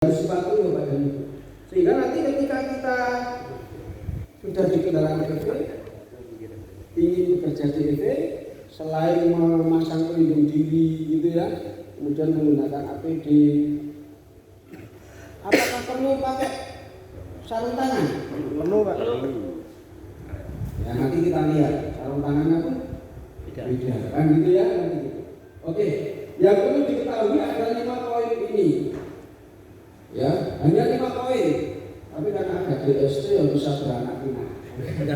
sepatu ya Pak Dani. Sehingga nanti ketika kita sudah di kendaraan EV, ingin bekerja di EV, selain memasang pelindung diri gitu ya, kemudian menggunakan APD, apakah perlu pakai sarung tangan? Perlu Pak. Ya nanti kita lihat sarung tangannya pun beda kan gitu ya. Oke, yang perlu diketahui ada 5 poin ini. Ya, hanya 5 poin. Tapi karena ada DST yang bisa beranak pinak.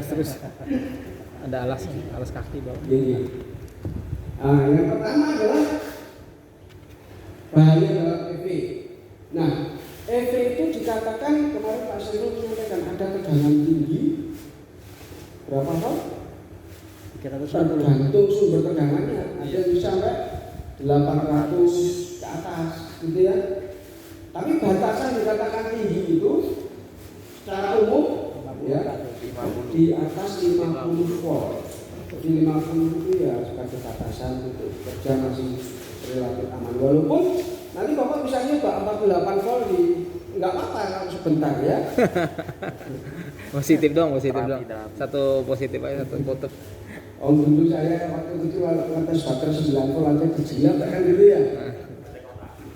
Terus ada alas kaki bawah. Iya. Nah, yang pertama adalah bahaya dalam EV. Nah, EV itu dikatakan kemarin Pak Sirul menyampaikan ada tegangan tinggi. Berapa volt? 340. Tergantung sumber tegangannya. Ada yang bisa sampai 800 ke atas, gitu ya. Tapi batasan dikatakan tinggi itu secara umum ya di atas 50 volt. Di 50 itu ya sebagai batasan untuk kerja masih relatif aman. Walaupun nanti Bapak bisa nyoba 48 volt di nggak apa-apa kalau sebentar ya. Positif dong. Satu positif aja, satu kutub. Om dulu saya waktu itu kalau ngetes baterai 9 volt aja dijilat kan gitu ya.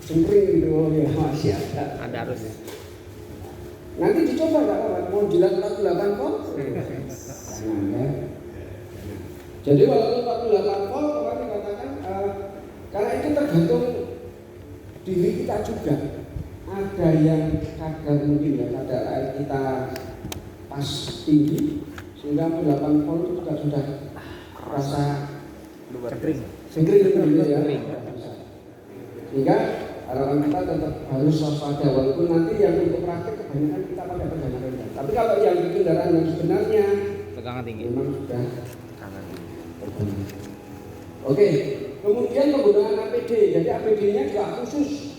Sempring gitu ya masih ada. Ada harus. Nanti dicoba nggak apa-apa, mau jilat 48 volt? Jangan ya. Jadi walaupun 48 volt, orang dikatakan karena itu tergantung diri kita juga. Ada yang kadar mungkin ya kadar air kita pas tinggi sehingga 48 volt itu sudah rasa sengkring gitu ya. Sehingga harapan kita tetap harus waspada walaupun nanti yang untuk praktek kebanyakan kita pakai tegangan rendah. Tapi kalau yang di kendaraan yang sebenarnya Tegangan tinggi. memang sudah Oke, kemudian penggunaan APD. Jadi APD-nya juga khusus.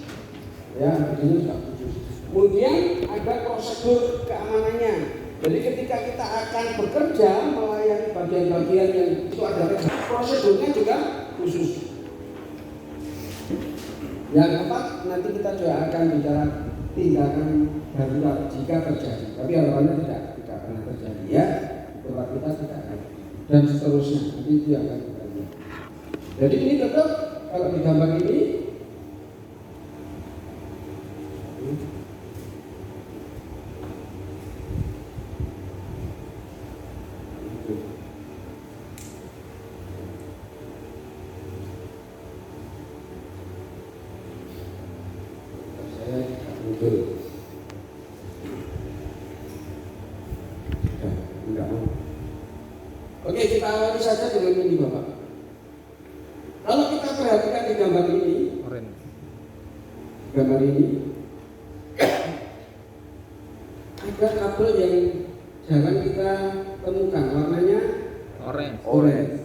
Ya, APD-nya juga khusus. Kemudian ada prosedur keamanannya. Jadi ketika kita akan bekerja melayani bagian-bagian yang itu ada prosedurnya juga khusus. Yang keempat, nanti kita juga akan bicara tindakan darurat jika terjadi. Tapi harapannya tidak pernah terjadi ya. Tempat kita tidak akan. Dan seterusnya. Nanti itu yang akan kita lihat. Jadi ini tetap kalau di gambar ini Oke, kita awali saja dengan ini Bapak. Kalau kita perhatikan di gambar ini, ada kabel yang jarang kita temukan, warnanya orange.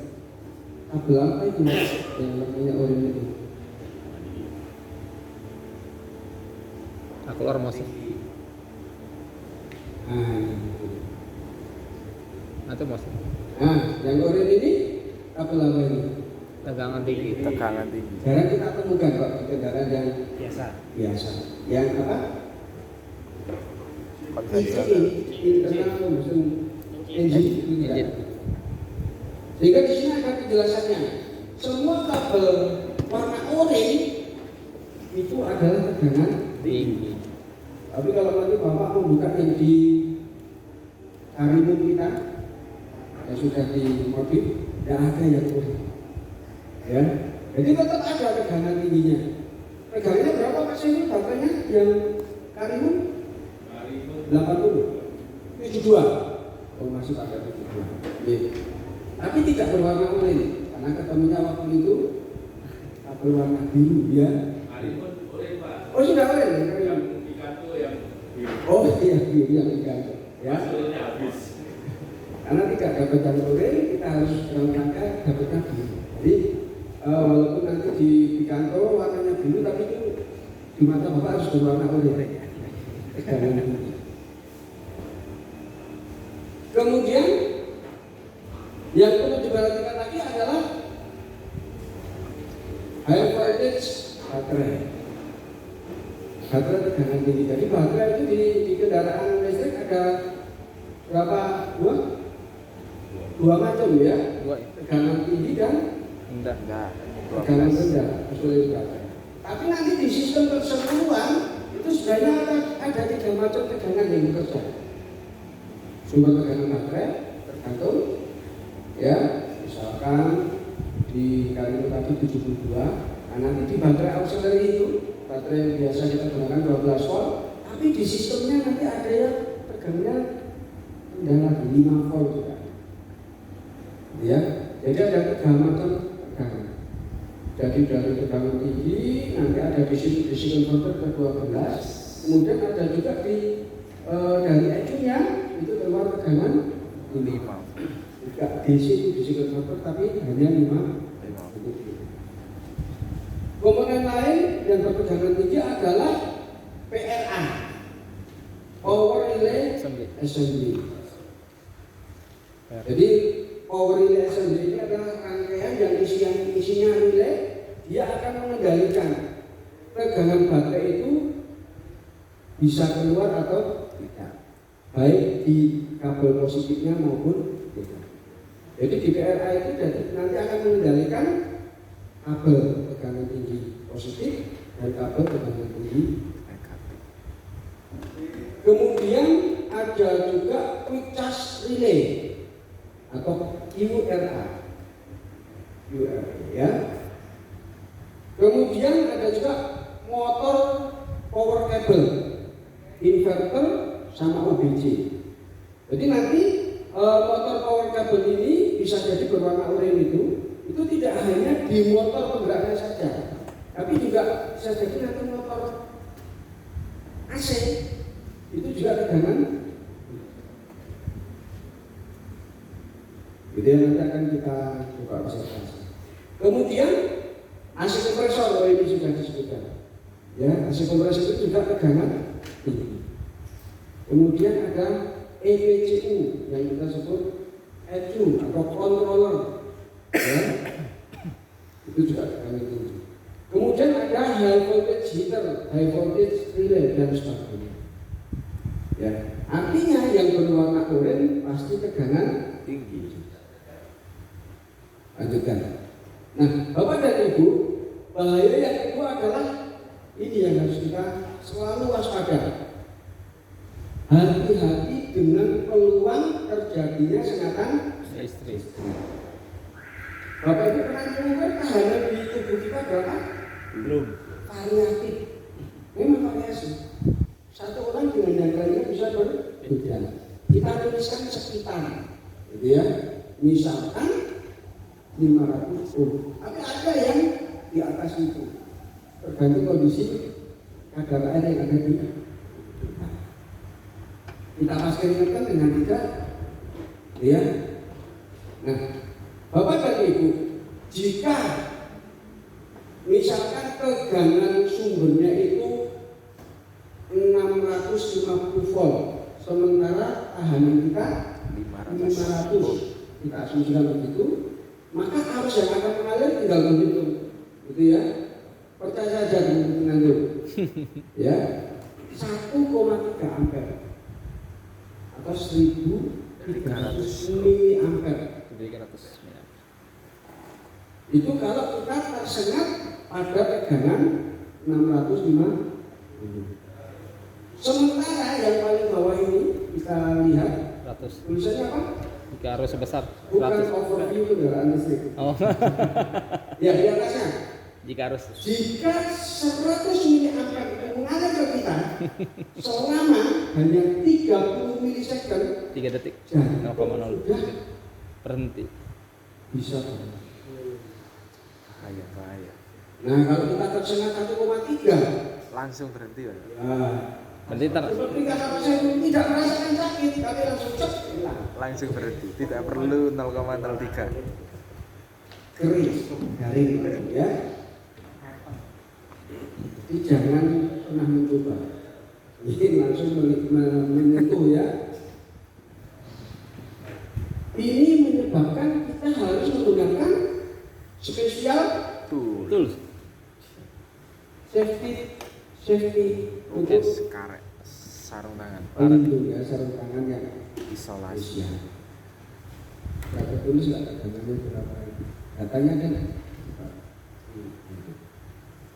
Kabel apa itu yang warnanya orange itu? Aku keluar mouse. Itu mouse. Nah, yang orange ini kabel apa ini? Tegangan tinggi. Jarang kita temukan kok di kendaraan yang biasa. Yang apa? Internal combustion engine. Sehingga di sini ada penjelasannya. Semua kabel warna oranye itu adalah tegangan tinggi. Tapi kalau nanti Bapak membuka yang di Karimun kita yang sudah di mobil, tidak ada yang oranye. Ya, jadi tetap ada tegangan tingginya. Tegangannya berapa Mas ini baterainya yang Karimun? 80, 72. Oh masih ada 72. Iya. Tapi tidak berwarna oranye karena ketemunya waktu itu kabel warna biru ya. Oh sudah oranye. Oh iya biru yang diganti. Ya. Karena tidak dapat yang oranye kita harus mengangkat dapatnya biru. Jadi walaupun nanti di kantor warnanya biru tapi itu di mata Bapak harus berwarna oranye. Kemudian yang perlu diperhatikan lagi adalah high voltage baterai. baterai tegangan tinggi. Jadi baterai itu di kendaraan listrik ada berapa? Dua macam ya. Dua ya? Tegangan tinggi dan Enggak. tegangan rendah. Tapi nanti di sistem keseluruhan itu sebenarnya ada 3 macam tegangan yang bekerja. Sumber tegangan baterai tergantung ya, misalkan di kali tadi 72. Nah, nanti di baterai auxiliary itu, baterai yang biasa kita gunakan 12 volt, tapi di sistemnya nanti ada yang tegangannya rendah lagi 5 volt juga. Ya, jadi ada 3 macam tegangan. Jadi dari tegangan tinggi nanti ada DC converter ke 12, kemudian ada juga dari ECU-nya itu keluar tegangan 5. Tidak DC converter tapi hanya 5. Komponen lain yang bertegangan tinggi adalah PRA, Power Relay Assembly. Jadi Power Relay Assembly ini adalah rangkaian yang isinya relay. Dia akan mengendalikan tegangan baterai itu bisa keluar atau tidak, baik di kabel positifnya maupun tidak. Jadi di PRA itu nanti akan mengendalikan kabel tegangan tinggi positif dan kabel tegangan tinggi negatif. Kemudian ada juga quick charge relay atau QRA, ya. Kemudian ada juga motor power cable, inverter sama OBC. Jadi nanti motor power cable ini bisa jadi berwarna oranye itu tidak hanya di motor penggeraknya saja, tapi juga bisa jadi nanti motor AC itu juga tegangan. Jadi nanti akan kita coba observasi. Kemudian AC kompresor ini sudah disebutkan. Ya, AC kompresor itu juga tegangan tinggi. Kemudian ada EPCU yang kita sebut ECU atau controller. Ya, itu juga tegangan tinggi. Kemudian ada high voltage heater, high voltage relay dan sebagainya. Ya, artinya yang berwarna oranye pasti tegangan tinggi. Lanjutkan. Nah, Bapak dan Ibu, bahaya yang kedua adalah ini yang harus kita selalu waspada. Hati-hati dengan peluang terjadinya sengatan listrik. Bapak Ibu pernah menemukan tahanan di tubuh kita berapa? Belum. Variatif. Memang variasi. Satu orang dengan yang lainnya bisa berbeda. Kita tuliskan sekitar, gitu ya. Misalkan 500 ohm. Tapi ada yang di atas itu. Tergantung kondisi kadar air yang ada di kita. Kita pastikan dengan 3, ya. Nah, Bapak dan Ibu, jika misalkan tegangan sumbernya itu 650 volt, sementara tahanan kita 500, kita asumsikan begitu, maka arus yang akan mengalir tinggal menghitung, gitu ya. Percaya saja dengan mengalir, ya, 1,3 ampere atau 1.300 miliampere. 300 miliampere. Itu kalau kita tersengat pada tegangan 650. Sementara yang paling bawah ini kita lihat 100. tulisannya apa? Jika arus sebesar Bukan 100. overview kendaraan listrik. Oh. Ya, di atasnya. Jika arus. Jika 100 miliampere itu mengalir ke kita selama hanya 30 milisecond, 3 detik. jadi 0,0 sudah berhenti. bisa. Bahaya. Nah, kalau kita tersengat 1,3 Langsung berhenti ya. Berarti seperti kata Pak saya tidak merasakan sakit, tapi langsung cek hilang. Langsung berhenti. Tidak perlu 0,03. Kering, garing, ya. Jadi jangan pernah mencoba. Ini langsung menyentuh ya. Ini menyebabkan kita harus menggunakan spesial Tuh. betul. safety untuk karek sarung tangan. pelindung ya, sarung tangan yang Isolasi. Asia. Nggak tertulis nggak datanya berapa? Datanya kan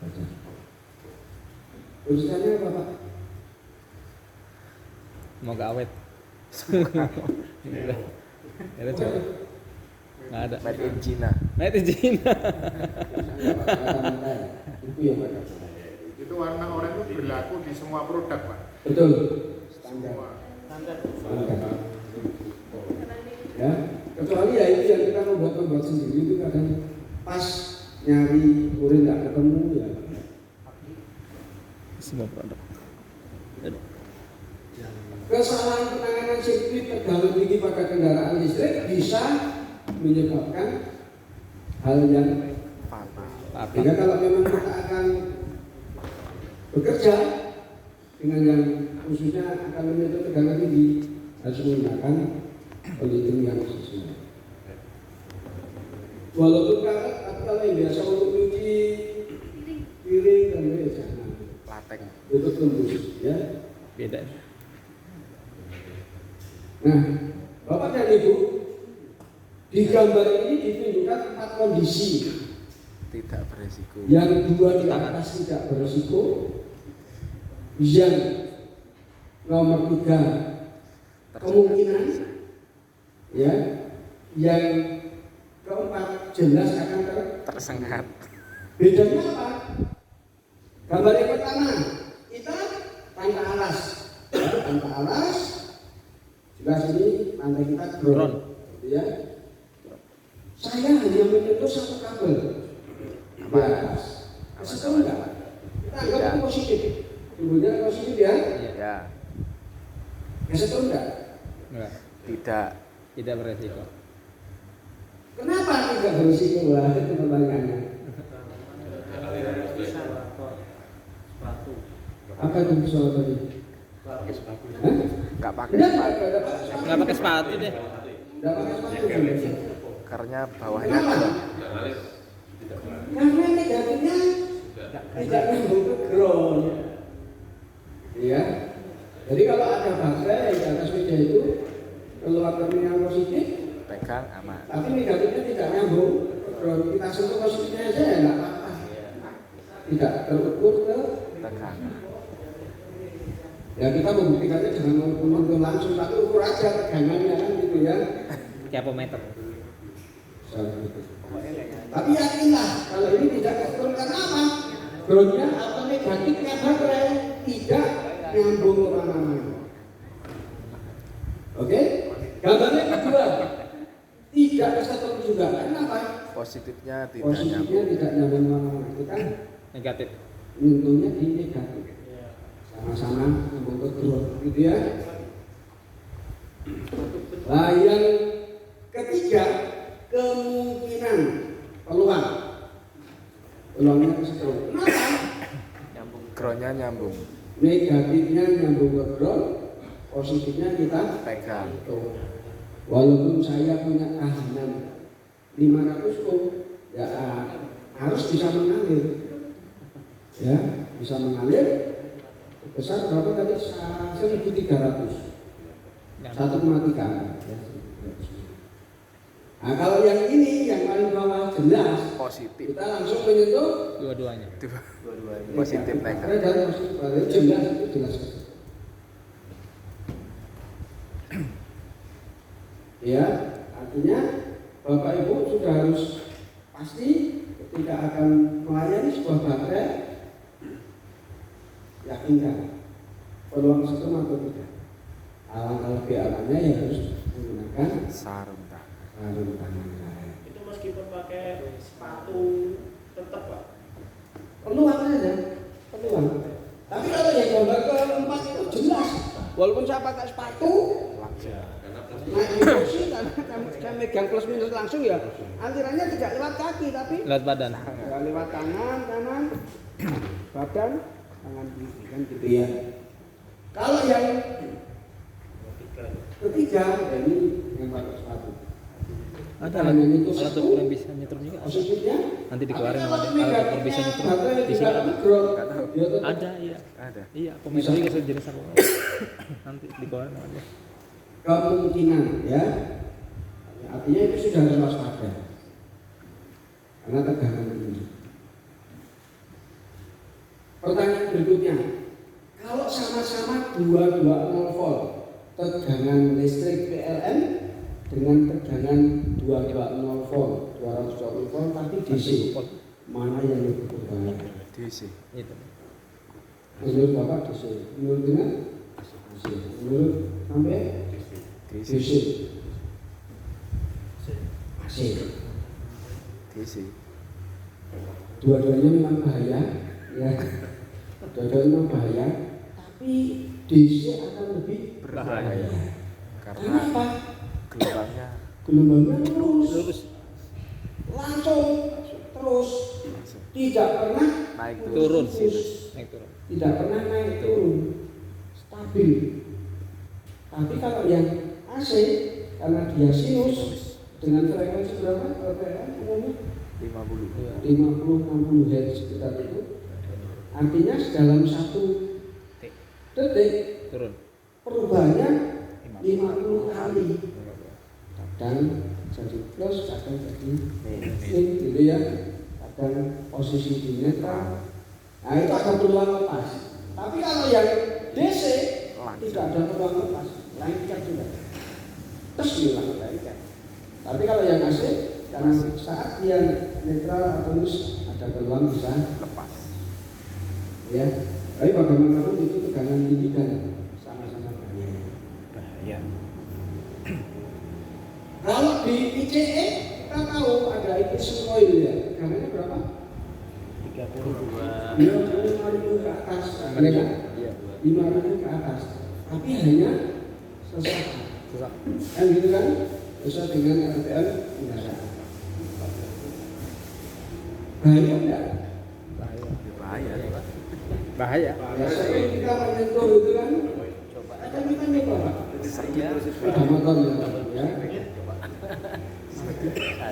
baca. Urusannya apa Pak? Mau ke awet. Ada coba. Nggak ada. Made in China. Made in China. Itu yang ada. Itu warna oranye itu berlaku di semua produk, Pak. Betul. Standar. Standar. Standar. Ya, kecuali ya itu yang kita membuat sendiri itu kadang pas nyari kurir nggak ketemu ya. Semua produk. Kesalahan penanganan sirkuit tegangan tinggi pada kendaraan listrik bisa menyebabkan hal yang Fatal. sehingga kalau memang kita akan bekerja dengan yang khususnya akan menyebabkan tegangan tinggi harus menggunakan pelindung yang sesuai. Walaupun kalau yang biasa untuk cuci piring dan lain jangan Lateng. itu tembus ya. Beda. Nah, Bapak dan Ibu, di gambar ini ditunjukkan 4 kondisi. Tidak beresiko. Yang 2 di atas tidak berisiko, yang nomor 3 kemungkinan, ya, yang keempat jelas akan Tersengat. bedanya apa? Gambar yang pertama kita tanpa alas, ya, tanpa alas. Jelas ini pantai kita drone, ya. Saya hanya menyentuh 1 kabel di atas. Sesuatu enggak? Kita anggap itu positif. Kemudian positif ya. Ya. Sesuatu enggak? Enggak. Tidak. Tidak beresiko. Kenapa tidak berisiko? Wah, itu pertanyaannya. Apa itu soal tadi? Hah? Enggak pakai Enggak, sepatu. Enggak pakai sepatu deh. Enggak pakai sepatu. Karena bawahnya Kenapa? Karena negatifnya tidak nyambung ke ground. Iya. Jadi kalau ada baterai di atas meja itu keluar terminal positif, pegang aman. tapi negatifnya tidak nyambung ke ground. Kita sentuh positifnya aja ya nggak apa-apa. Tidak terukur ke Tegang. ya kita membuktikannya jangan mengukur langsung, tapi ukur aja tegangannya kan gitu ya. Kayak meter. Tapi yakinlah kalau ini tidak terukur karena apa? Groundnya atau negatifnya baterai tidak nyambung kemana-mana. Oke? Gambarnya kedua tidak kesatuan juga. Kenapa? Positifnya tidak Positifnya nyambung. tidak nyambung kemana-mana. Itu kan Negatif. untungnya di negatif. Sama-sama nyambung ke ground, gitu ya. Nah, yang ketiga kemungkinan peluangnya kesatuan. Kenapa? Groundnya nyambung. Negatifnya nyambung ke ground, positifnya kita Pegang. tuh. Walaupun saya punya tahanan 500 ohm, ya harus bisa mengalir, ya bisa mengalir besar berapa tadi 1.300, 1,3. Nah kalau yang ini yang paling bawah jelas Positif. kita langsung menyentuh Dua-duanya. Positif Karena negatif. dari positif balik jelas itu jelas. Ya, artinya Bapak Ibu sudah harus pasti ketika akan melayani sebuah baterai yakinkan peluang sistem atau tidak. Alangkah lebih amannya ya harus menggunakan Sarung tangan. sarung tangan karet. Itu meskipun pakai sepatu tetap, Pak. Peluang aja, peluang. Tapi kalau yang gambar keempat itu jelas. Walaupun saya pakai sepatu, Langsung. naik di kursi karena saya megang plus minus langsung ya. Alirannya tidak lewat kaki tapi Lewat badan. ya, lewat tangan, badan, tangan kiri kan gitu ya. Kalau yang ketiga, ya ini yang pakai sepatu. Ada Hanya itu alat satu. ukur yang bisa nyetrum juga. Positifnya. Nanti dikeluarin Tapi sama kalau dia. Alat ukur negatifnya bisa nyetrum. baterai Di sini tidak ada. drop, Nggak tahu. dia tetap Ada, iya. Ada. Iya, pometer juga sejenis apa. Nanti dikeluarin sama dia. kemungkinan ya. Artinya itu sudah harus waspada. Karena tegangan tinggi. Pertanyaan berikutnya, kalau sama-sama 220 volt tegangan listrik PLN dengan tegangan 220 volt 220 volt tapi DC, mana yang lebih berbahaya? DC. Itu. Menurut Bapak DC, menurut dengan DC, menurut sampai DC. DC, AC. DC. Dua-duanya memang bahaya, ya. Dua-duanya memang bahaya, tapi DC akan lebih Berbahaya. Karena Karena apa? gelombangnya Gelombangnya lurus, Lurus langsung, terus, langsung tidak pernah naik turun, sinus. naik turun. Tidak pernah naik turun, stabil. Tapi kalau yang AC, karena dia sinus dengan frekuensi berapa? PLN umumnya 50. 50-60 Hz sekitar itu. Artinya dalam 1 detik Turun. perubahannya 50 kali. Kadang jadi plus, kadang jadi min, gitu ya. Kadang posisi di netral. Nah itu ada peluang lepas. Tapi kalau yang DC tidak ada peluang lepas, lengket sudah. Terus hilang lengket. Tapi kalau yang AC, karena saat dia netral atau lurus ada peluang bisa Lepas. ya. Tapi bagaimanapun itu tegangan tinggi dan sama-sama bahaya. Bahaya. Kalau di ICE kita tahu ada ignition coil ya, tegangannya berapa? 32. 55.000 ke atas, ya kan? Iya. 5.000 ke atas. Tapi hanya sesaat. Susah. Kan gitu kan? Sesuai dengan RPM negara. Bahaya enggak? Bahaya. Bahaya. Biasanya kita menyentuh itu kan, akan kita nyoba Pak. Saya Sepeda motor ya.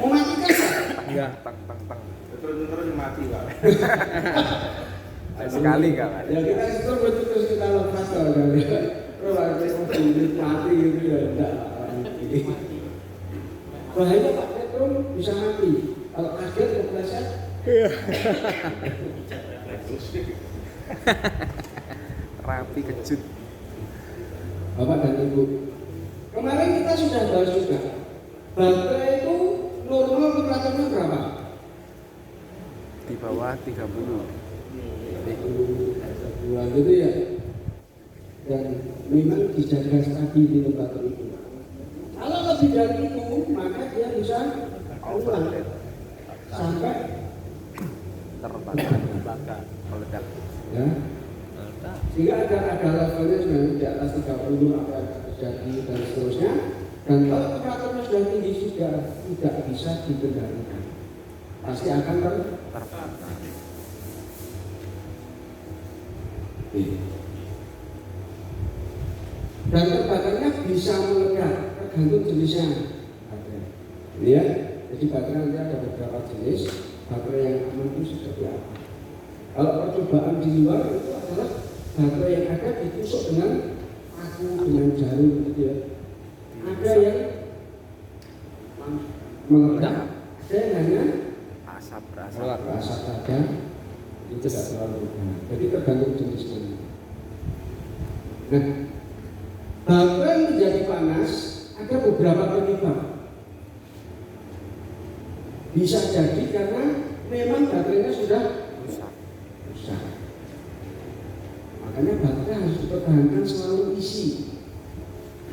Mematikan Pak? Enggak. tang tang tang. Terus mati Pak. Sekali enggak kan? Ya kita itu terus kita lepas kalau kali. Terus ada mobil mati gitu ya enggak. Bahaya Pak, Petrum bisa mati. Kalau kaget kepleset. Rapi kejut. Bapak dan Ibu, kemarin kita sudah bahas juga. Baterai itu normal temperaturnya berapa? Di bawah 30. Dua gitu ya. Dan memang dijaga stabil di temperatur itu. Kalau lebih dari itu, maka dia bisa keluar sampai Terbakar. Meledak. ya. Sehingga ada levelnya sebenarnya di atas 30 apa yang terjadi dan seterusnya. Dan kalau temperaturnya sudah tinggi sudah tidak bisa dikendalikan, pasti akan Terbakar. dan terbakarnya bisa meledak tergantung jenisnya. Ini ya, jadi baterai nanti ada beberapa jenis. Baterai yang aman itu seperti apa? Kalau percobaan di luar itu adalah baterai yang ada ditusuk dengan paku, dengan jarum gitu ya. Ada yang meledak, ada yang hanya Asap Keluar. berasap. asap saja. Itu tidak terlalu berbahaya. Jadi tergantung jenisnya. Nah, baterai menjadi panas ada beberapa penyebab. Bisa jadi karena memang baterainya sudah Rusak. rusak. Makanya baterai harus dipertahankan selalu isi.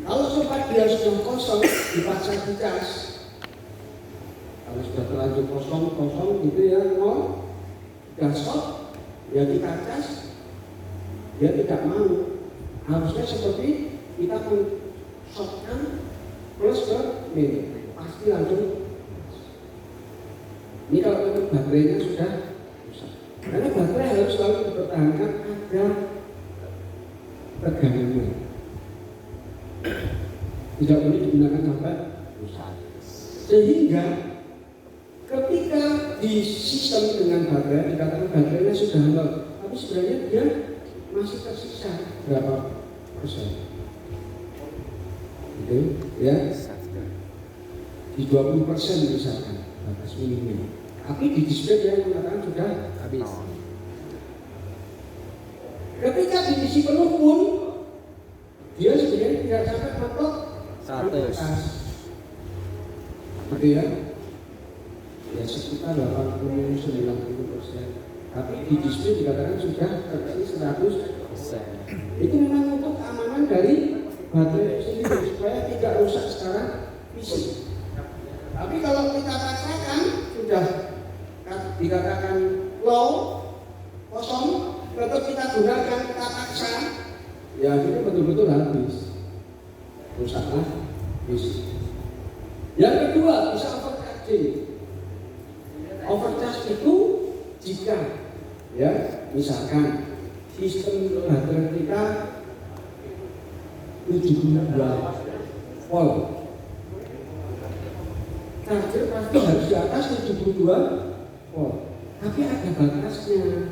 Kalau sempat dia sudah kosong, dipaksa dicas. Kalau sudah terlanjur kosong gitu ya, nol, sudah stop, ya kita cas, dia tidak mau. Harusnya seperti kita men-shotkan plus ke min, pasti langsung. Ini kalau memang baterainya sudah rusak. Karena baterai harus selalu dipertahankan agar tegangannya tidak boleh digunakan sampai rusak. Sehingga ketika di sistem dengan baterai dikatakan baterainya sudah nol, tapi sebenarnya dia masih tersisa berapa persen? Gitu, ya, di 20% misalkan batas minimum. Tapi di display dia mengatakan sudah Habis. Ketika diisi penuh pun dia sebenarnya tidak sampai mentok 100. gitu ya. Ya sekitar 80-90%. Tapi di display dikatakan sudah terisi 100%. Itu memang untuk keamanan dari baterai sendiri supaya tidak rusak secara fisik. Tapi kalau kita katakan sudah dikatakan low, kosong, tetap kita gunakan, kita paksa, ya itu betul-betul habis, rusaklah fisik. Yang kedua bisa overcharging. Overcharge itu jika ya misalkan sistem baterai kita 72 volt, charger pasti harus di atas 72 volt, tapi ada batasnya,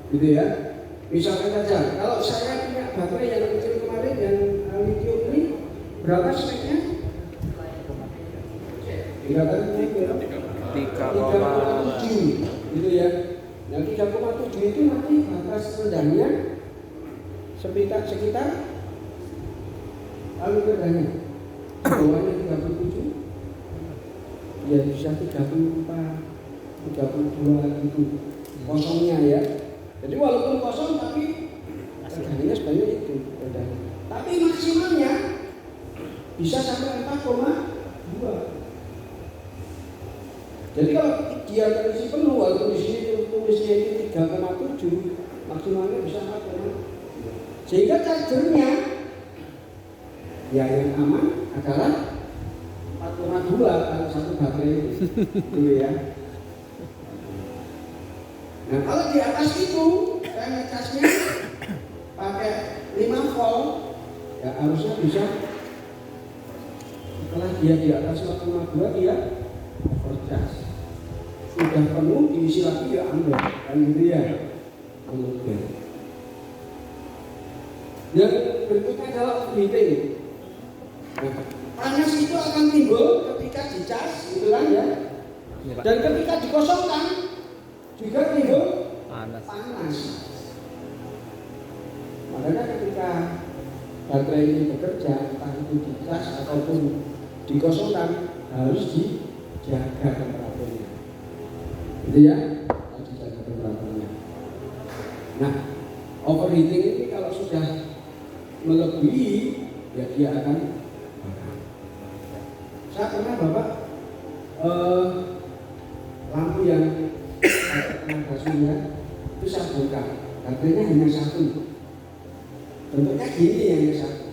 gitu ya. Misalkan saja, kalau saya punya baterai yang kecil kemarin yang lithium ini, berapa speknya? 3,7, gitu ya. Yang 3,7 itu nanti batas rendahnya sekitar lalu rendahnya bawahnya 37, ya bisa 34, 32 gitu kosongnya ya. Jadi walaupun kosong tapi harganya sebanyak itu rendahnya. Tapi maksimalnya bisa sampai 4,2. Jadi kalau dia terisi penuh, walaupun di sini tulisnya itu 3,7, maksimalnya bisa 4,2. Sehingga chargernya ya yang aman adalah 4,2 kalau satu baterai itu ya. Nah kalau di atas itu saya ngecasnya pakai 5 volt, ya harusnya bisa setelah dia di atas 4,2 dia overcharge. Sudah penuh diisi lagi ya ambil, kan gitu ya. Kemudian yang berikutnya adalah overheating. Nah, panas itu akan timbul ketika dicas, gitu kan ya. Dan ketika dikosongkan juga timbul panas. Makanya ketika baterai ini bekerja, entah itu dicas ataupun dikosongkan, harus dijaga temperaturnya. Gitu ya, harus dijaga temperaturnya. Nah, overheating ini kalau sudah melebihi, ya dia akan bakar. Saya pernah bapak lampu yang tenaga surya itu saya bongkar, baterainya hanya satu, bentuknya gini hanya satu.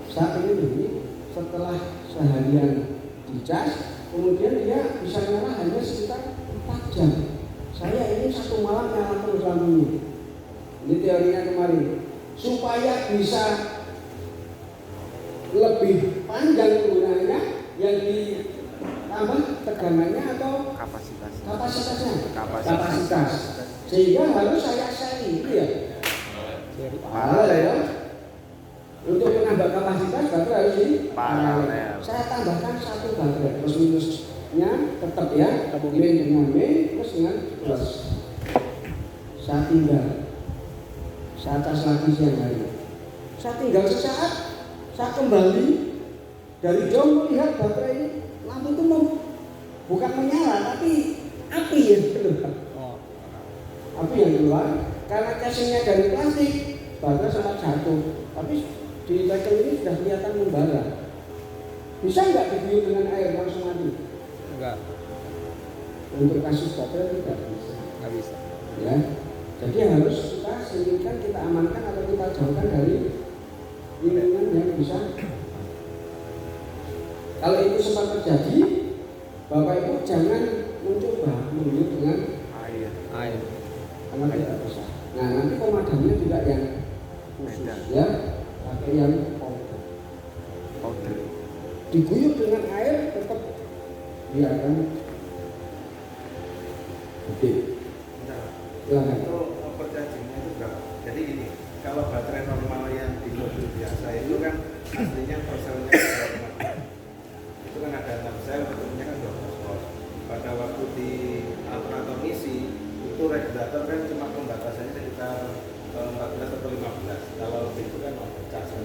Saat ini setelah seharian dicas, kemudian dia bisa nyala hanya sekitar 4 jam. Saya ini satu malam nyala terus lampunya. Ini teorinya kemarin, supaya bisa lebih panjang penggunaannya, yang ditambah tegangannya atau kapasitas. Sehingga harus saya seri, itu ya. Ya. Untuk menambah kapasitas baterai harus di paralel. Saya tambahkan satu baterai, plus minusnya tetap ya, min dengan min plus dengan plus. Saya tinggal, saya cas lagi siang hari. Saya tinggal sesaat, saya kembali dari jauh melihat baterai ini, lampu itu bukan menyala tapi api yang keluar. Api yang keluar karena casingnya dari plastik, baterai sempat jatuh. Tapi di cycle ini sudah kelihatan membara. Bisa nggak dibius dengan air langsung mati? Enggak. Untuk kasus baterai tidak bisa. Nggak bisa. Ya, jadi harus kita singkirkan, kita amankan atau kita jauhkan dari lingkungan yang bisa. Kalau itu sempat terjadi, Bapak Ibu jangan mencoba mengguyur dengan air, karena tidak bisa. Nah nanti pemadamnya juga yang khusus ya. pakai yang powder. Powder. Diguyur dengan air tetap dia akan gede. Silakan. Itu overchargingnya itu berapa? Jadi gini, kalau baterai normal yang di mobil biasa itu kan aslinya perselnya 2,2. Itu kan ada 6 sel, bentuknya kan 12 volt. Pada waktu di alternator ngisi itu regulator kan cuma pembatasannya sekitar 14 atau 15. Kalau lebih itu kan overcharge.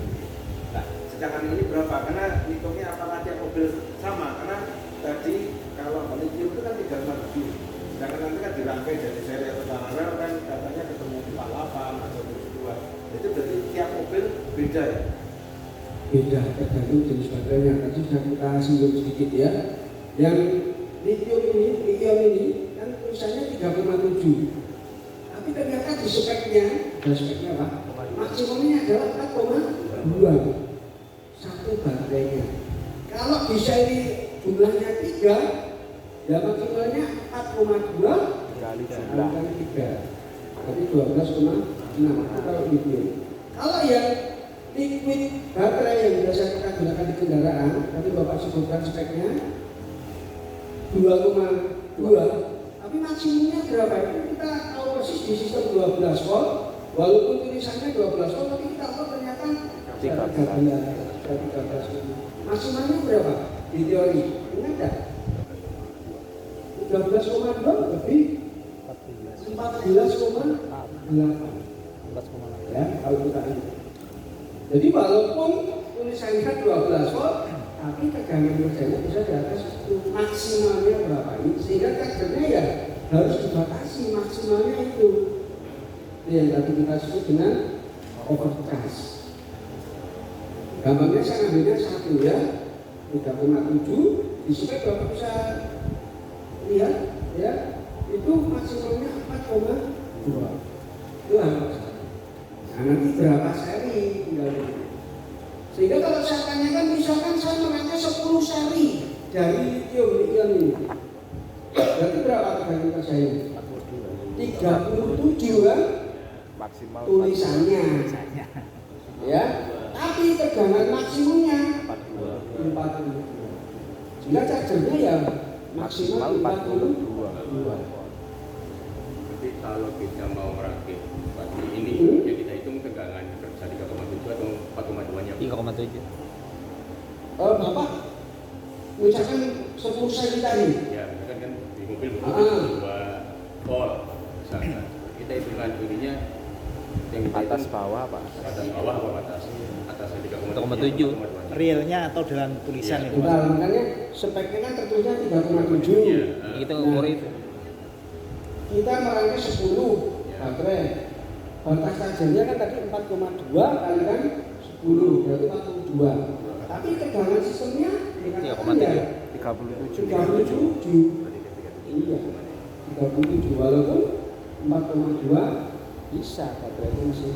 Nah, sedangkan ini berapa? Karena hitungnya apakah tiap mobil sama? Karena tadi kalau lithium itu kan 3,7. Sedangkan nanti kan dirangkai jadi seri atau paralel kan katanya ketemu 48 atau 72. Itu berarti tiap mobil beda ya? Beda tergantung jenis baterainya. Tadi sudah kita singgung sedikit ya. Yang lithium ini kan tulisannya 3,7. Tapi ternyata di speknya, ada speknya Pak, maksimumnya adalah 4,2 satu baterainya. Kalau di seri jumlahnya 3, ya maksimalnya 4,2 Kali kali 3, berarti 12,6 itu kalau lithium. Kalau yang liquid baterai yang biasa kita gunakan di kendaraan, tadi Bapak sebutkan speknya 2,2, tapi maksimumnya berapa? Itu kita tahu persis di sistem 12 volt, walaupun tulisannya 12 volt, tapi kita tahu ternyata 13. Maksimalnya berapa? Di teori, ingat enggak? 13,2 lebih 14,8 ya, kalau kita ini. Jadi walaupun tulisannya 12 volt, tapi tegangan kerjanya bisa di atas itu. Maksimalnya berapa ini? Sehingga chargernya ya harus dibatasi maksimalnya itu. Ini yang tadi kita sebut dengan overcharge. Gampangnya saya ambilnya 1 ya, 3,7. Di sini Bapak bisa lihat ya, itu maksimalnya 4,2. Itu harus. Nah, nanti berapa seri tinggal ini. Sehingga kalau saya tanyakan, misalkan saya memakai 10 seri dari lithium ini, berarti berapa tegangan kerjanya? 37 kan? maksimal Tulisannya. Ya, tapi tegangan maksimumnya 42. 40. Sehingga chargernya ya Maksimal maksimal 42. Jadi kalau kita mau merakit baterai ini, ya kita hitung tegangan kerja 3,7 atau 4,2 nya. 3,7. Bapak, misalkan 10 seri tadi, Ya, misalkan kan di mobil 2 volt misalkan. Kita hitungan ininya yang kita Atas hitung bawah Pak. atas bawah apa atas 3,7. Realnya atau dalam tulisan Iya. itu. nah, makanya speknya kan tertulisnya 3,7. Iya. Kita ukur itu. Kita merangkai 10 baterai. Batas chargernya kan tadi 4,2 kali kan 10, berarti 42. Tapi tegangan sistemnya dikatakan ya 37. 37. Iya, 37 walaupun 4,2 bisa baterainya masih.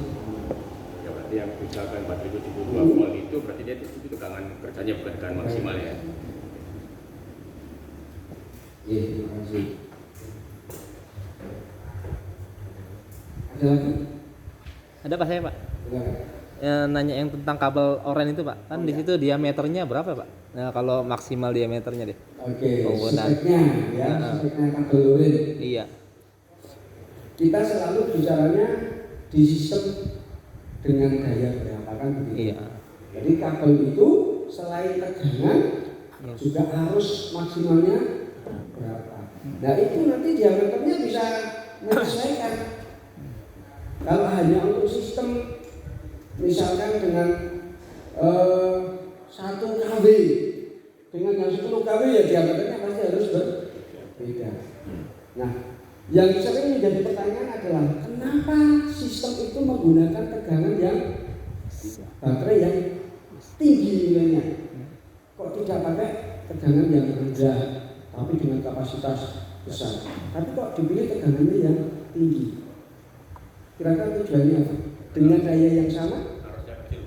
Ya berarti yang misalkan baterai 72 volt itu berarti dia itu tegangan kerjanya bukan tegangan maksimal ya. Iya, terima kasih. Ada lagi? Ada Pak saya Pak? Silakan. Nanya yang tentang kabel oren itu Pak. Kan di situ diameternya berapa Pak? Nah, kalau maksimal diameternya deh. Oke, Penggunaan. speknya ya, Nah. speknya kabel lurin. Iya. Kita selalu bicaranya di sistem dengan daya berapa kan begitu. Iya. Jadi kabel itu selain tegangan juga harus maksimalnya berapa. Nah itu nanti diameternya bisa menyesuaikan. Kalau hanya untuk sistem misalkan dengan 1 kW dengan yang 10 kW ya diameternya pasti harus berbeda. Nah, yang sering menjadi pertanyaan adalah kenapa sistem itu menggunakan tegangan yang baterai yang tinggi nilainya? Kok tidak pakai tegangan yang rendah tapi dengan kapasitas besar? Tapi kok dipilih tegangannya yang tinggi? Kira-kira tujuannya apa? Dengan daya yang sama? Harusnya kecil.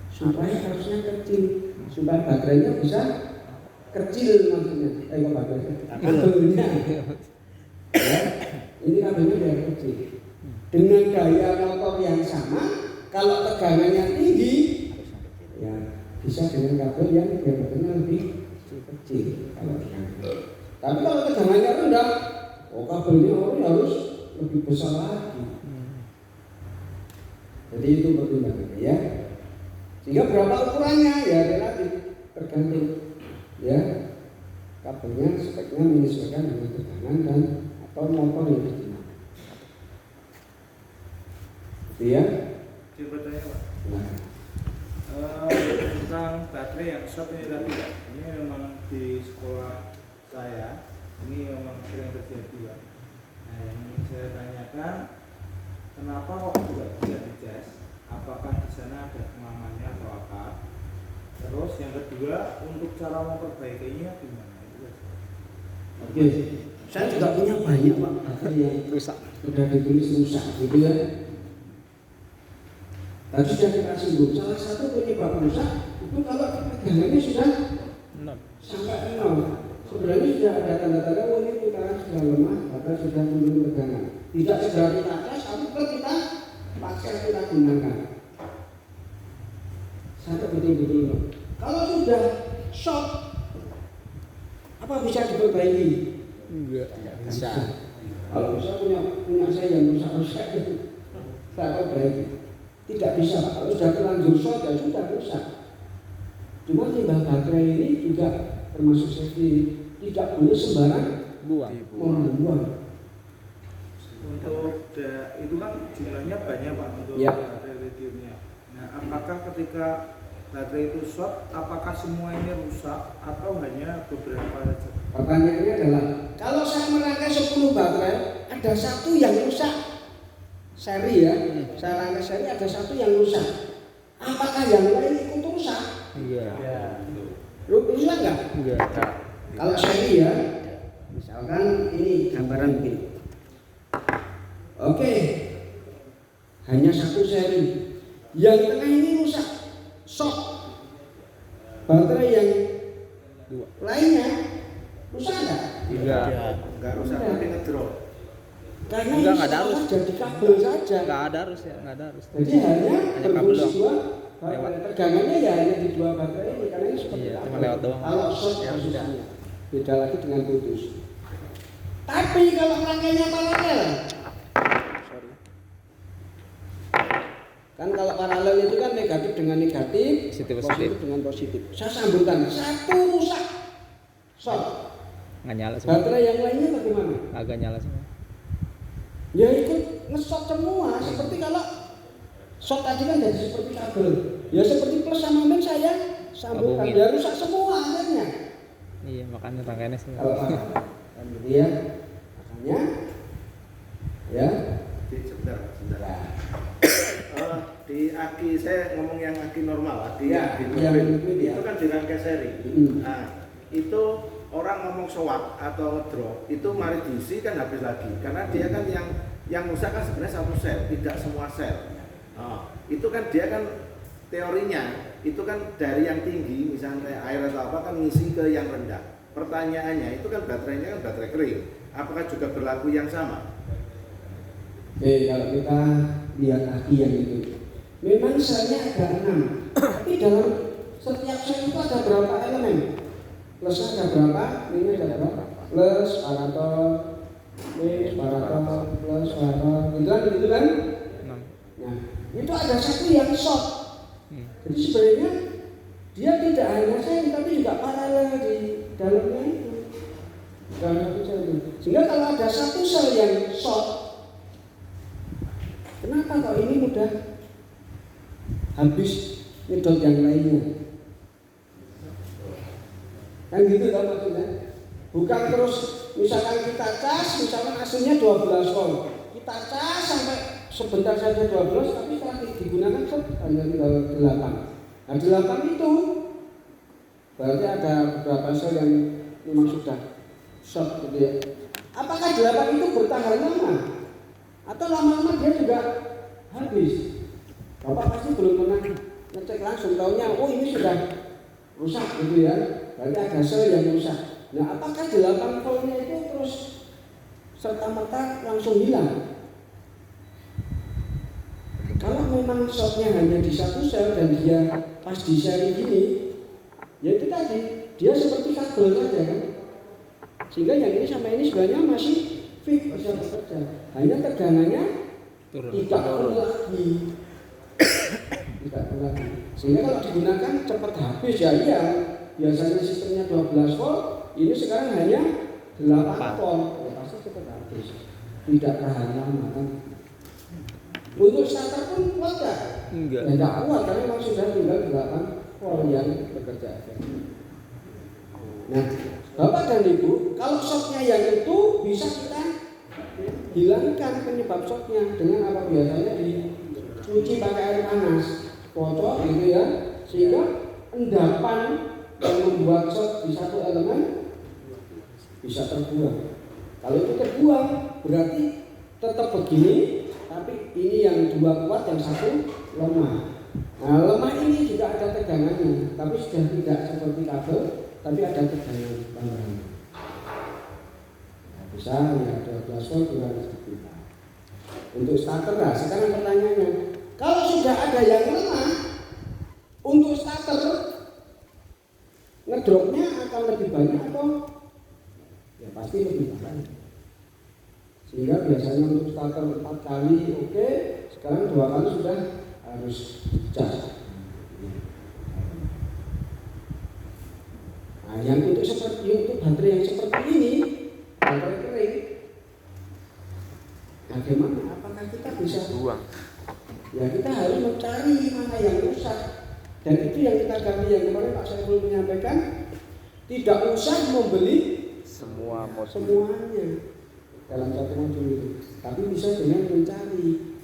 Supaya harusnya kecil, supaya baterainya bisa kecil maksudnya. Kok baterainya? Kabelnya. Ya, ini kabelnya biar kecil. Dengan daya motor yang sama, Kalau tegangannya tinggi, ya bisa dengan kabel yang diameternya lebih kecil. Tapi kalau tegangannya rendah, kabelnya harus lebih besar lagi. Jadi itu pertimbangannya ya. Sehingga berapa ukurannya ya relatif tergantung ya. Kabelnya speknya menyesuaikan dengan tegangan dan atau motor yang digunakan. Gitu ya. Coba tanya Pak. Nah, Tentang baterai yang short ini tadi Pak. Ini memang di sekolah saya ini memang sering terjadi Pak. Nah yang ingin saya tanyakan, kenapa kok juga bisa dicas? Apakah di sana ada pengamannya atau apa? Terus yang kedua, untuk cara memperbaikinya gimana? oke. Saya juga punya banyak Pak baterai yang Rusak. sudah ditulis rusak gitu ya. Tadi sudah kita singgung, salah satu penyebab rusak itu kalau tegangannya sudah sampai 0. Sebenarnya sudah ada tanda-tanda ini putaran sudah lemah, baterai sudah menurun tegangan. Tidak segera kita tes, tapi kita pakai kita gunakan. Sampai betul-betul. Kalau sudah short, apa bisa diperbaiki? Enggak bisa. Kalau bisa punya saya yang rusak-rusak itu, saya perbaiki. Tidak bisa. Kalau sudah terlanjur short ya sudah rusak. Cuma limbah baterai ini juga termasuk safety, tidak boleh sembarang Buang. membuang. Untuk itu kan jumlahnya banyak Pak untuk Ya. baterai lithiumnya. Nah, apakah ketika baterai itu short, apakah semua ini rusak atau hanya beberapa saja? Pertanyaannya adalah, kalau saya merangkai 10 baterai, ada satu yang rusak. Seri ya, saya rangkai seri ada satu yang rusak. Apakah yang lain ikut rusak? Iya. Rusak nggak? Enggak. Kalau seri ya, misalkan ini gambaran begini. Oke, hanya satu seri. Yang tengah ini rusak, short. Baterai yang lainnya rusak nggak? Enggak rusak tapi ngedrop. Karena Enggak, ini nggak ada semua arus. jadi kabel saja. Enggak ada arus ya, enggak ada arus. Jadi hanya kabel berfungsi doang. dua baterai. Tegangannya ya hanya di dua baterai ini karena ini seperti Iya, kabel. cuma lewat doang. Kalau short ya sudah. Beda lagi dengan putus. Tapi kalau rangkainya paralel, kan kalau paralel itu kan negatif dengan negatif, Positif. positif dengan positif. Saya sambungkan satu rusak, short. Nggak nyala semua. Baterai yang lainnya bagaimana? Agak nyala semua. Ya ikut nge-short semua. Seperti kalau short tadi kan jadi seperti kabel. Ya seperti plus sama min saya sambungkan. Gabungin. Ya rusak semua akhirnya. Iya, makanya rangkaiannya semua. Kalau kan gitu ya. Makanya ya. Sebentar. Ya. Di aki saya ngomong yang aki normal, aki Ya, yang yang liquid. liquid, ya. Itu kan dirangkai seri. Nah, itu orang ngomong swap atau ngedrop itu mari diisi kan habis lagi karena dia kan yang rusak kan sebenarnya satu sel, tidak semua sel. Itu kan dia kan teorinya itu kan dari yang tinggi misalnya air atau apa kan ngisi ke yang rendah. Pertanyaannya itu kan baterainya kan baterai kering, apakah juga berlaku yang sama? Oke, kalau kita lihat aki yang itu, memang selnya ada 6, tapi dalam setiap sel itu ada berapa elemen? Plusnya ada berapa? Minusnya ada berapa? Plus, parator, minus, parator, plus, parator, gitu kan? 6. Nah, itu ada satu yang short. Jadi sebenarnya dia tidak hanya sel, tapi juga paralel di dalamnya itu. Dalam satu sel itu. Sehingga kalau ada satu sel yang short, kenapa kalau ini mudah habis nyedot yang lainnya? Kan gitu kan maksudnya. Bukan terus misalkan kita cas, misalkan aslinya 12 volt. Kita cas sampai sebentar saja 12, tapi setelah digunakan hanya tinggal 8. Nah 8 itu berarti ada beberapa sel yang memang sudah short gitu ya. Apakah 8 itu bertahan lama? Atau lama-lama dia juga habis? Bapak pasti belum pernah ngecek langsung, taunya oh ini sudah rusak gitu ya. Berarti ada sel yang rusak. Nah apakah 8 voltnya itu terus serta-merta langsung hilang? Kalau memang shotnya hanya di satu sel dan dia pas di seri gini, ya itu tadi dia seperti kabel saja kan. Sehingga yang ini sama ini sebenarnya masih fit bisa bekerja. Hanya tegangannya tidak perlu lagi. Tidak perlu lagi. Sehingga kalau digunakan cepat habis ya iya. Biasanya sistemnya 12 volt, ini sekarang hanya 8 volt. Ya pasti cepat habis. Tidak tahan lama kan. Untuk starter pun kuat ya? Enggak. Ya enggak kuat karena memang sudah tinggal 8 volt yang bekerja efektif. Nah, Bapak dan Ibu, kalau shocknya yang itu bisa kita hilangkan penyebab shocknya dengan apa biasanya dicuci pakai air panas, kocok gitu ya, sehingga endapan yang membuat shock di satu elemen bisa terbuang. Kalau itu terbuang berarti tetap begini. Tapi ini yang dua kuat, yang satu lemah. Nah, lemah ini juga ada tegangannya, tapi sudah tidak seperti kabel, tapi ada tegangan tambahan. Nah, bisa ya 12 volt kurang sedikit. Untuk starter, nah sekarang pertanyaannya, kalau sudah ada yang lemah, untuk starter ngedropnya akan lebih banyak atau? Ya pasti lebih banyak. Sehingga biasanya untuk starter 4 kali oke, sekarang 2 kali sudah harus cas. Nah, yang untuk baterai yang seperti ini, baterai kering, bagaimana? Apakah kita bisa buang? Ya kita harus mencari mana yang rusak. Dan itu yang kita ganti yang kemarin Pak Saiful menyampaikan, tidak usah membeli semuanya dalam satu modul itu, tapi bisa dengan mencari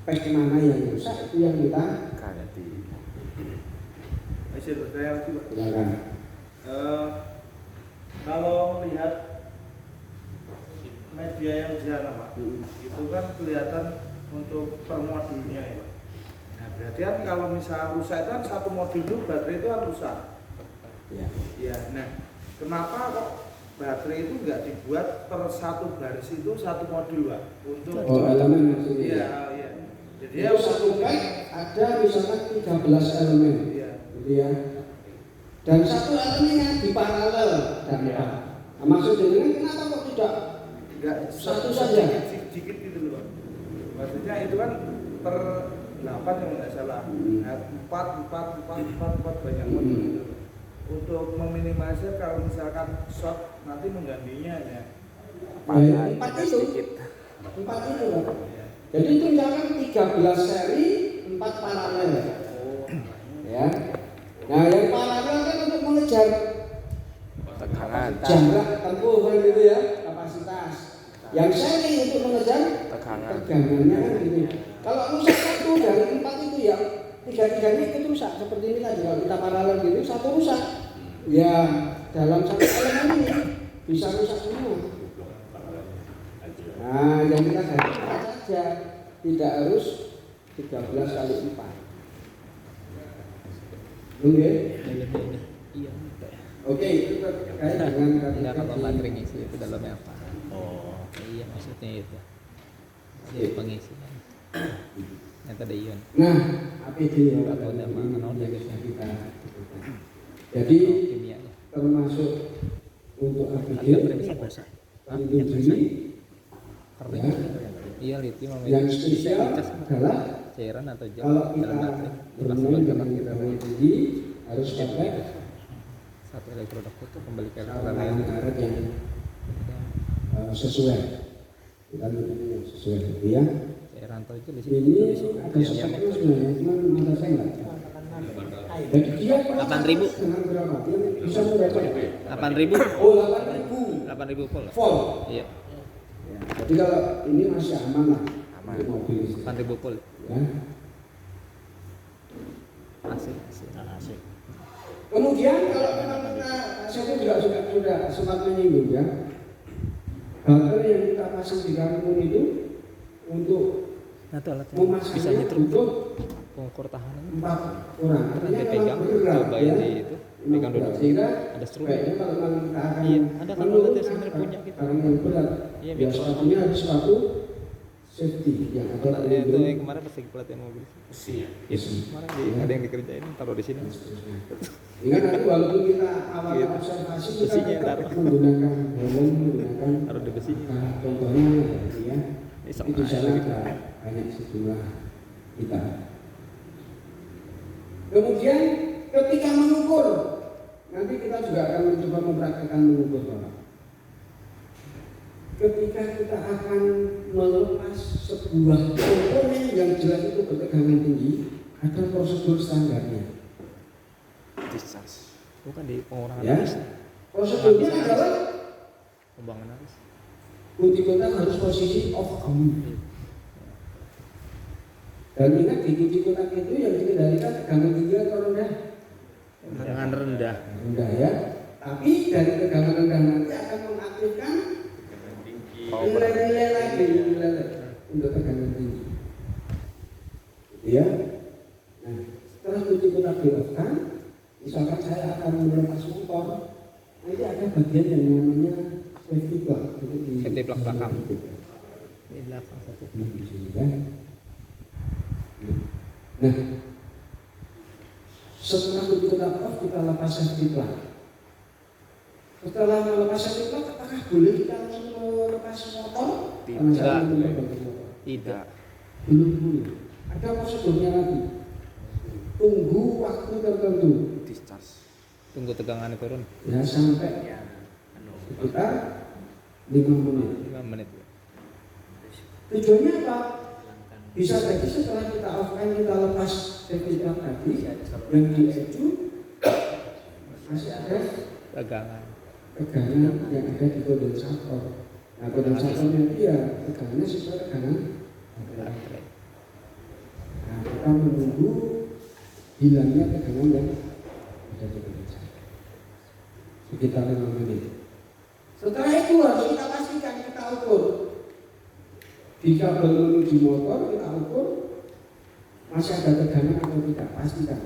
spek mana yang rusak, itu yang kita ganti. Saya silakan. Kalau lihat media yang di sana Pak, itu kan kelihatan untuk per modulnya ya. Nah berarti kan kalau misalnya rusak itu kan satu modul itu baterai itu kan rusak. Ya. Ya, nah kenapa kok baterai itu nggak dibuat per satu baris itu satu modul Pak? Untuk elemen maksudnya. Iya, iya. Jadi Itu satu pack ada misalkan 13 elemen, iya. gitu ya. Dan satu elemennya di paralel dan Nah, maksudnya kenapa kok tidak Enggak satu saja? Sedikit gitu loh Pak. Maksudnya itu kan per 8 yang nggak salah. Nah, 4 banyak modul gitu. Untuk meminimalisir kalau misalkan short nanti menggantinya ya. Empat itu Pak. Jadi itu misalkan 13 seri 4 paralel. Ya. Nah yang paralel kan untuk mengejar Tegangan. jarak tempuh kan gitu ya, kapasitas. Yang seri untuk mengejar tegangannya kan gitu. Kalau rusak satu dari 4 itu ya tiga-tiganya ikut rusak seperti ini tadi. Kalau kita paralel gitu satu rusak, ya dalam satu elemen ini bisa rusak semua. Nah yang kita ganti saja, tidak harus 13 kali 4. Oke. Iya. Oke, itu terkait dengan Enggak kalau tadi. baterai ngisi itu dalamnya apa? Oh. Iya maksudnya itu. Jadi pengisian. Yang ada ion. Nah, APD ya, Atau ada anode yang gitu. kita. Jadi Kimianya. termasuk untuk APD Baterai bisa rusak. untuk diri Kering. ya, Iya lithium sama yang bisa spesial dicas adalah cairan atau gel kalau kita dalam baterai. bermain Dimasukkan ke dengan baterai. gerakan tinggi harus pakai Satu elektroda itu kembali ke cara elektroda lain. karet yang sesuai, bukan yang sesuai gitu ya. Cairan atau gel di Ini situ. ada sesuatu sebenarnya, cuma mata saya nggak. Jadi dia 8.000. dengan berapa? Dia bisa membaca 8.000. Oh 8.000 8.000 volt. volt. Iya. Ya, jadi kalau ini masih aman lah. Aman. Untuk mobil ini. 8.000 volt. Ya. Asik. Kemudian kalau memang kita saya juga sudah sempat menyinggung ya. Baterai yang kita pasang di karbon itu untuk Nah, itu alatnya bisa memasangnya nyetrum butuh pengukur tahanannya. 4 orang. Artinya Nanti pegang, memang bergerak, coba ya. ini itu, pegang dulu. Sehingga Ada strum. baiknya kalau memang kita akan Iya, ada kan menurunkan alatnya sebenarnya punya gitu. barang yang berat. Iya, Ya biar sepatunya harus sepatu safety yang ada Kotaknya itu pelindung yang kemarin pas lagi pelatihan mobil. Besi ya. besi. Kemarin ada yang dikerjain taruh di sini. Dan seterusnya. Ingat nanti walaupun kita awalnya Gitu. observasi kita Besinya tetap taruh. menggunakan helm, menggunakan Taruh di besinya. contohnya gitu ya. Ini sama Itu sana aja gitu. ada banyak sejumlah kita. Kemudian ketika mengukur, nanti kita juga akan mencoba mempraktikkan mengukur, Bapak. Ketika kita akan melepas sebuah komponen yang jelas itu bertegangan tinggi, ada prosedur standarnya. Discharge. Bukan di pengurangan Ya, arus. prosedurnya adalah Pembangunan arus. kunci kontak harus posisi off on. Dan ingat di kunci kontak itu yang dikendalikan tegangan tinggi atau rendah? Tegangan rendah. Rendah ya. Tapi dari tegangan rendah nanti akan mengaktifkan nilai-nilai lagi, untuk tegangan tinggi. Gitu ya. Nah, setelah kunci kontak di-off-kan, misalkan saya akan melepas motor, nanti ada bagian yang namanya safety plug. Safety plug belakang. Ini belakang satu. Di sini kan. Nah, setelah kunci kontak off, kita lepas safety plug. Setelah melepas safety plug, apakah boleh kita langsung melepas motor? Tidak. Tidak. Tidak. Belum boleh. Ada prosedurnya lagi. Tunggu waktu tertentu. Discharge. Tunggu tegangannya turun Ya sampai sekitar 5 menit. 5 menit. Tujuannya apa? Bisa jadi setelah kita off-kan, kita lepas safety plug tadi, yang diecu masih ada Tegangan. tegangan yang ada di kondensator. Nah, kondensatornya itu ya tegangannya sesuai tegangan baterai. Nah, kita menunggu hilangnya tegangan yang ada di kondensator sekitar 5 menit. Setelah itu harus kita pastikan, kita ukur di kabel menuju motor, kita ukur masih ada tegangan atau tidak, pastikan.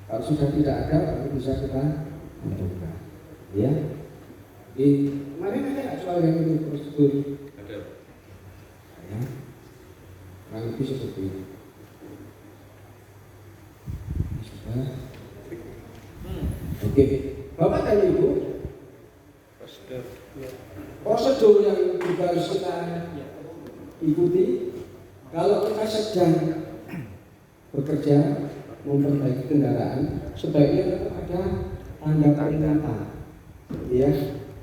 Kalau sudah tidak ada, baru bisa kita mencoba. Ya. Kemarin ada nggak soal yang ini prosedur? Ada. Ya. Kurang lebih seperti ini. Sudah. Oke, Bapak dan Ibu, prosedur yang juga harus kita ikuti kalau kita sedang bekerja memperbaiki kendaraan, sebaiknya tetap ada tanda peringatan, ya,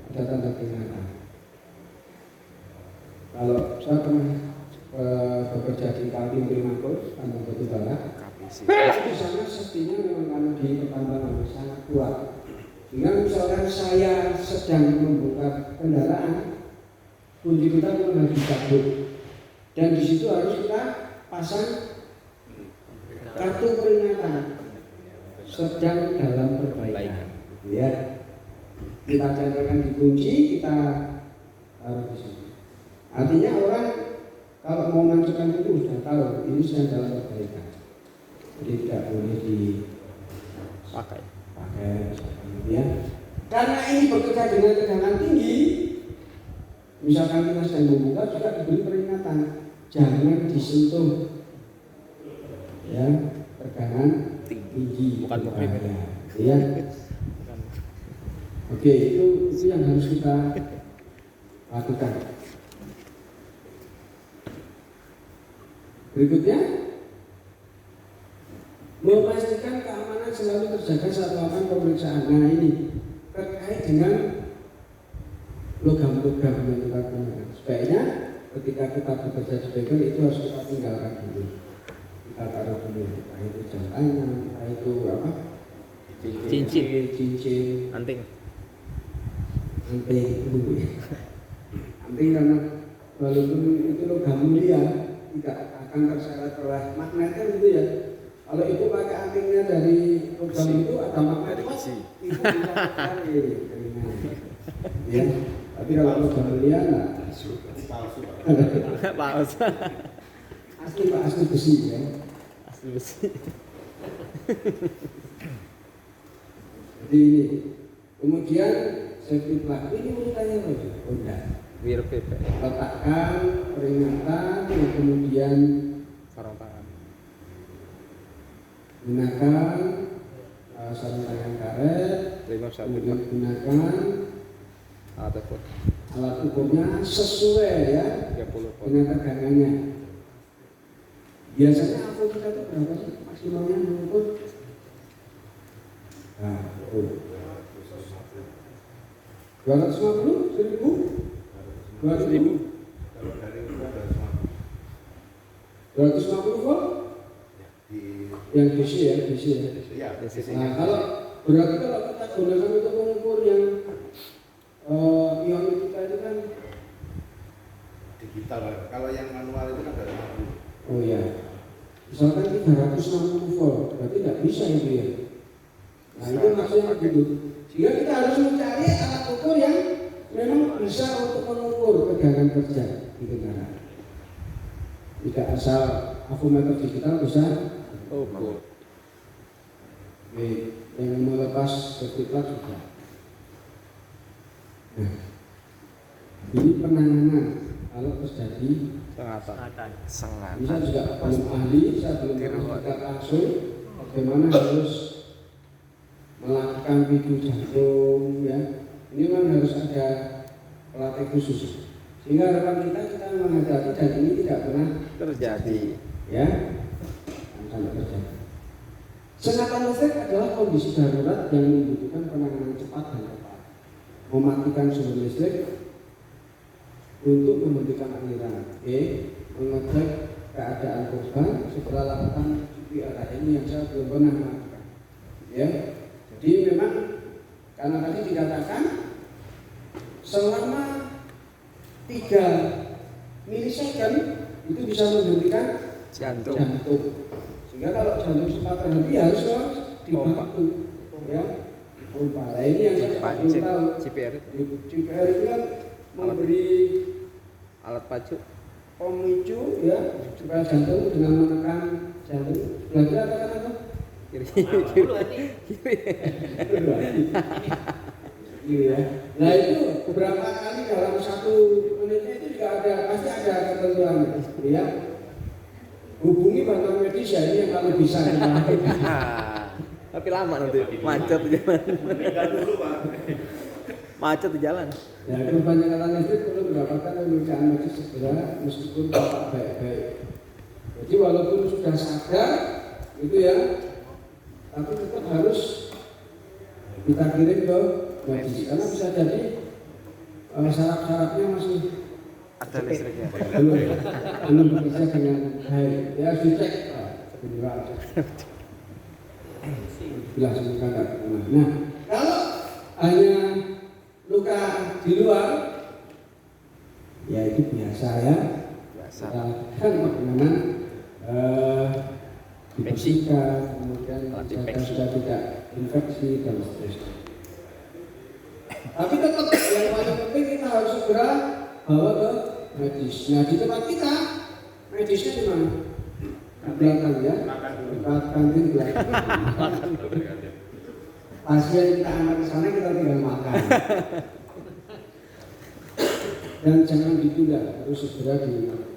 ada tanda peringatan. Kalau saya pernah bekerja di Kaltim Primatur, Tanjung Batubara, KPC. itu di sana safety-nya memang karena di pertambangan sangat kuat. Dengan misalkan saya sedang membuka kendaraan, kunci kita memang harus dicabut, dan di situ harus kita pasang kartu peringatan sedang dalam perbaikan. Ya, kita cantumkan di kunci, kita taruh di sini. Artinya orang kalau mau masukkan itu sudah tahu ini sedang dalam perbaikan. Jadi tidak boleh dipakai, ya. Karena ini bekerja dengan tegangan tinggi, misalkan kita sedang membuka juga diberi peringatan, jangan disentuh, ya, tegangan tinggi. Bukan muhrim itu. Ya. Oke, itu yang harus kita lakukan. Berikutnya, memastikan keamanan selalu terjaga saat melakukan pemeriksaan. Nah, ini terkait dengan logam-logam yang kita gunakan. Sebaiknya ketika kita bekerja di bengkel itu harus kita tinggalkan dulu. Kita taruh dulu, entah itu jam tangan, entah itu apa? Cincin, Anting. dulu. Anting karena walaupun itu logam mulia tidak akan terseret oleh magnetnya gitu ya. Kalau itu pakai antingnya dari logam itu ada magnet, itu bisa sekali. Ya, tapi kalau logam mulia nah, Paus. asli Pak, asli besi ya. Asli besi. Jadi ini, kemudian safety plug ini urutannya apa? Oh enggak. Wir PP. Letakkan peringatan, kemudian sarung tangan. gunakan sarung tangan karet, 5 kemudian gunakan alat ukur alat ukurnya sesuai ya 30 volt. dengan tegangannya. Biasanya alkohol kita itu berapa sih maksimalnya mengukur? Nah, 250, 1000, 2000, Kalau dari itu ada 250 volt di yang DC ya, DC ya. ya Nah, kalau berarti kalau kita gunakan untuk mengukur yang ion kita itu kan, digital. Kalau yang manual itu kan ada 50. oh ya, misalkan 360 volt, berarti nggak bisa itu ya. Nah itu maksudnya gitu. Sehingga kita harus mencari alat ukur yang memang bisa untuk mengukur tegangan kerja di kendaraan. Tidak asal avometer digital bisa. Ukur. Oke, yang melepas sertifikat sudah. Nah, ini penanganan kalau terjadi. Sengat. Bisa juga belum ahli, saya belum berbicara langsung bagaimana harus melakukan video jantung ya. Ini memang harus ada pelatih khusus. Sehingga harapan kita menghadapi dan ini tidak pernah Terjadi. ya. Sampai terjadi. Sengatan listrik adalah kondisi darurat yang membutuhkan penanganan cepat dan tepat. Mematikan sumber listrik untuk menghentikan aliran. Oke, mengecek keadaan korban setelah lakukan CPR ini yang saya belum pernah lakukan. Ya, jadi memang karena tadi dikatakan selama 3 milisecond itu bisa menghentikan Jantung. Sehingga kalau jantung sempat terhenti harus dibantu, ya. Pompa. Nah, ini yang saya belum tahu. CPR itu CPR itu kan memberi alat pacu. pemicu ya supaya jantung dengan menekan jantung belajar apa? Kiri. Iya. Nah itu berapa kali dalam 1 menitnya itu juga ada pasti ada ketentuannya, ya. Hubungi bantuan medis ya ini yang kalau bisa. Tapi lama nanti macet di jalan. Dulu Pak. Macet di jalan. Ya kebanyakan listrik perlu mendapatkan pemeriksaan medis segera meskipun bapak baik-baik. Jadi walaupun sudah sadar itu ya, tapi tetap harus kita kirim ke medis karena bisa jadi syarat-syaratnya masih Ada listriknya. belum bekerja dengan baik. Ya harus dicek. Bila sembuhkan. Nah, kalau hanya luka di luar, ya itu biasa ya. Biasa. Kita kan bagaimana dibersihkan, kemudian jaga sudah tidak infeksi dan seterusnya. Tapi tetap yang paling penting kita harus segera bawa ke medis. Nah di tempat kita medisnya di mana? Di belakang ya. Dekat kantin belakang. Pasien kita angkat ke sana kita tinggal makan. Dan jangan ditunda, harus segera dimakan.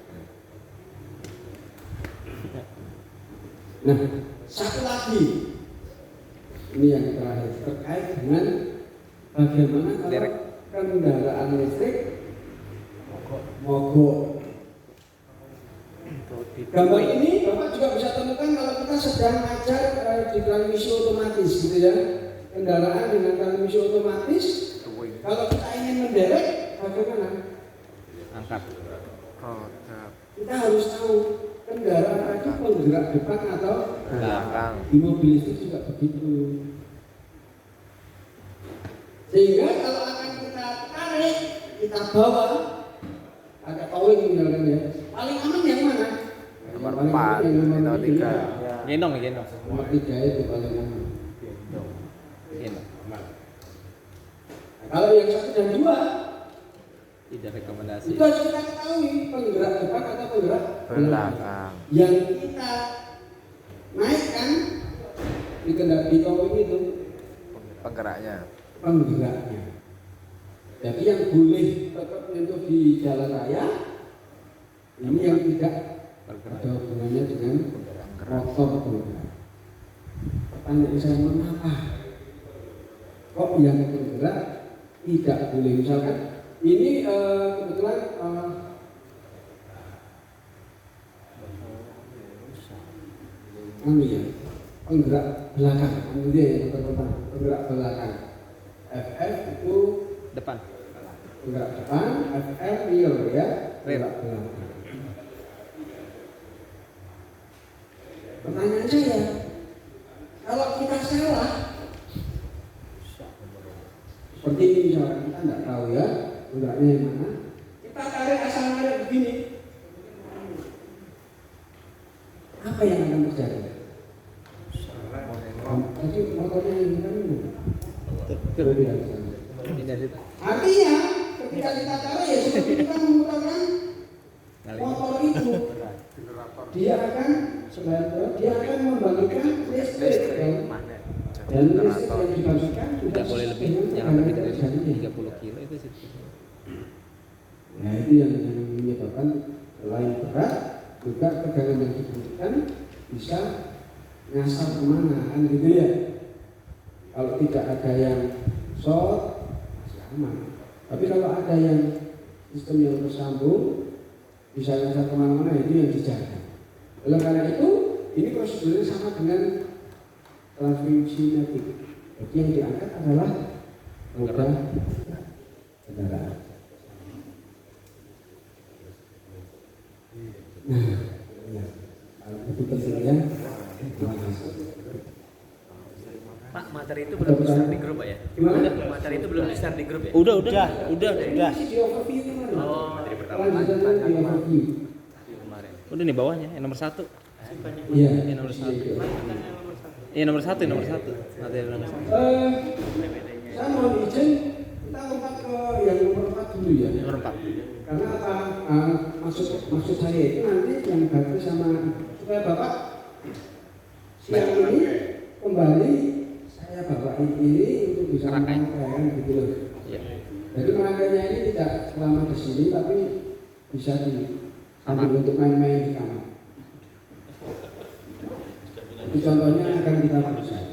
Nah, satu lagi ini yang terakhir terkait dengan bagaimana kalau kendaraan listrik mogok. Gambar ini Bapak juga bisa temukan kalau kita sedang ajar di transmisi otomatis gitu ya. Kendaraan dengan transmisi otomatis, kalau kita ingin menderek bagaimana? Angkat. Kita harus tahu kendaraan itu penggerak depan atau Belakang. di mobil itu juga begitu. Sehingga kalau akan kita tarik, kita bawa ada towing misalkan ya. Paling aman yang mana? Nomor Paling 4 aman yang nomor atau 3. Gendong. Nomor 3 itu paling aman. Gendong. Nah, kalau yang 1 dan 2 Tidak rekomendasi. itu harus kita ketahui penggerak depan atau penggerak Belakang. yang kita naikkan di kendaraan di towing itu Penggeraknya. penggeraknya. Jadi yang boleh tetap untuk di jalan raya ini yang tidak ada hubungannya dengan motor bergerak. Pertanyaan saya, mengapa kok yang bergerak tidak boleh? Misalkan ini kebetulan penggerak belakang, dia yang penggerak belakang. FF itu Depan. penggerak depan, FF rear ya, penggerak belakang. Pertanyaan saya, kalau kita salah, seperti ini misalkan kita nggak tahu ya penggeraknya yang mana, kita tarik asal narik begini, apa yang akan terjadi? Jadi motornya ini kan artinya ketika kita tarik ya seperti kita memutarkan motor itu, dia akan membagikan listrik dan listrik yang dibagikan Tidak boleh lebih, jangan lebih dari 30 kilo itu sih. Nah itu yang menyebabkan selain berat juga tegangan yang diberikan bisa nyasar kemana kan gitu ya. Kalau tidak ada yang short masih aman, tapi kalau ada yang sistem yang tersambung bisa nyasar kemana-mana, itu yang dijaga. Oleh karena itu ini prosedurnya sama dengan transmisi matic. Jadi yang diangkat adalah roda kendaraan. Nah, ya, itu pentingnya. Pak, materi itu belum di-share di grup Pak ya? Gimana? Materi itu belum di-share di grup ya? Udah. Masih di overview kemarin. Oh, materi pertama. Lanjutannya di overview. kemarin. Udah nih bawahnya, yang nomor 1. Iya. Yang nomor 1. Iya nomor 1, nomor 1. Materi nomor 1. Saya mohon izin kita lompat ke yang nomor 4 dulu ya. Nomor 4. Karena apa? Maksud saya itu nanti yang ganti sama supaya Bapak siang ini kembali saya bawain ini untuk bisa merangkaikan gitu loh. Iya. Jadi merangkainya ini tidak selama di sini tapi bisa sambil untuk main-main di kamar. Itu contohnya akan kita berusaha.